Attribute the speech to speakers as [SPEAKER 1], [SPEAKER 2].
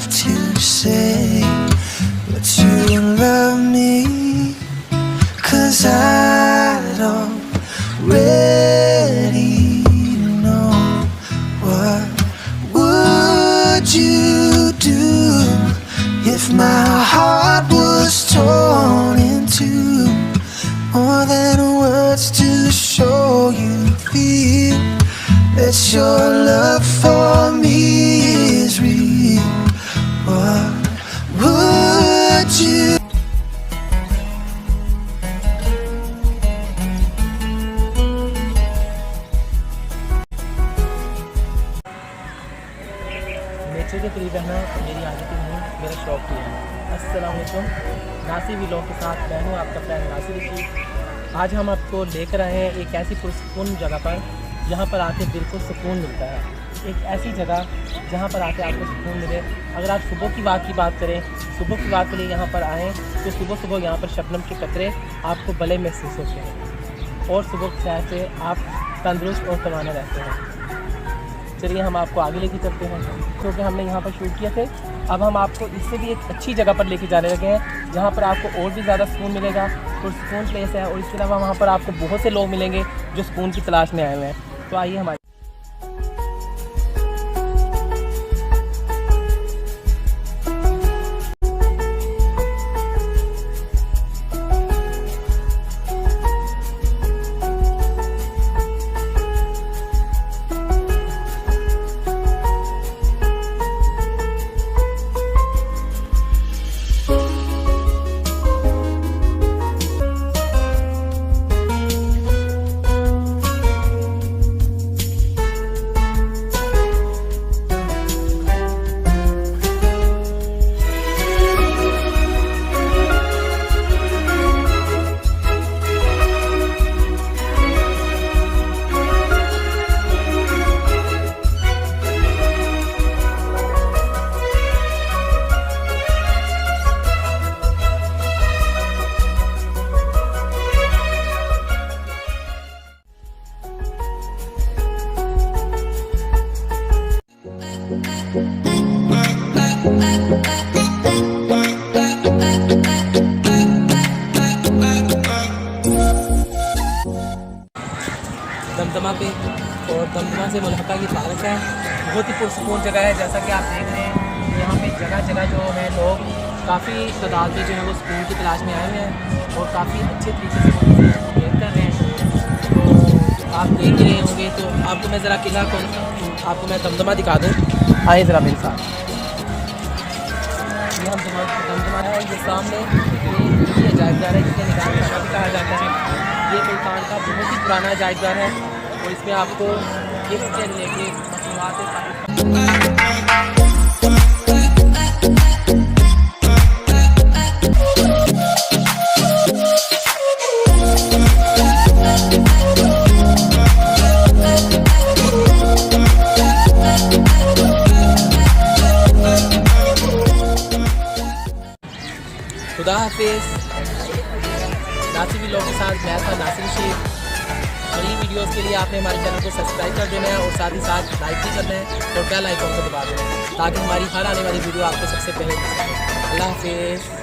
[SPEAKER 1] have to say that you love me, 'cause I already know. What would you do if my heart was torn in two? More than words to show you feel that your love for me is real. What would you?
[SPEAKER 2] Nature के करीब रहना मेरी आदत नहीं, मेरा शौक़ भी है। अस्सलाम वालेकुम, नासिर व्लॉग के साथ मैं हूँ आपका फ्रेंड नासिर। आज हम आपको लेकर आए हैं एक ऐसी पुरसकून जगह पर जहाँ पर आके दिल को सुकून मिलता है। एक ऐसी जगह जहाँ पर आके आपको सुकून मिले। अगर आप सुबह की बात करें, सुबह की बात के लिए यहाँ पर आएँ तो सुबह सुबह यहाँ पर शबनम के कतरे आपको भले महसूस होते हैं और सुबह की सैर से आप तंदुरुस्त और तवाना रहते हैं। चलिए हम आपको आगे लेके चलते हैं, क्योंकि हमने यहाँ पर शूट किए थे। अब हम आपको इससे भी एक अच्छी जगह पर लेके जाने लगे हैं जहाँ पर आपको और भी ज़्यादा सुकून मिलेगा। तो सुकून प्लेस है और इसके अलावा वहाँ पर आपको बहुत से लोग मिलेंगे जो सुकून की तलाश में आए हुए हैं। तो आइए हमारे दमदमा पे और दमदमा से मुल्हका की पार्क है। बहुत ही पुरसकून जगह है। जैसा कि आप देख रहे हैं यहाँ पे जगह जगह जो है लोग काफ़ी तादाद में जो है वो सुकून की तलाश में आए हुए हैं और काफ़ी अच्छे तरीके से वेट कर रहे हैं। तो आप देख रहे होंगे। तो आपको मैं ज़रा किला को आपको मैं दमदमा दिखा दूँ। आए ज़रा मेरे साथ। ये हम दमदमा है, ये सामने ये अजायबघर है जिसे निगाह खाना भी कहा जाता है। ये मुल्तान का बहुत ही पुराना अजायबघर है और इसमें आपको गिफ्ट से लेके मसनूआत खुदा हाफिज़। नासिर व्लॉग के साथ मैं था नासिर शेख। अगली वीडियोस के लिए आपने हमारे चैनल को सब्सक्राइब कर देना है और साथ ही साथ लाइक भी करना है और बेल आइकन को दबा देना है ताकि हमारी हर आने वाली वीडियो आपको सबसे पहले मिल सके। अल्लाह हाफिज़।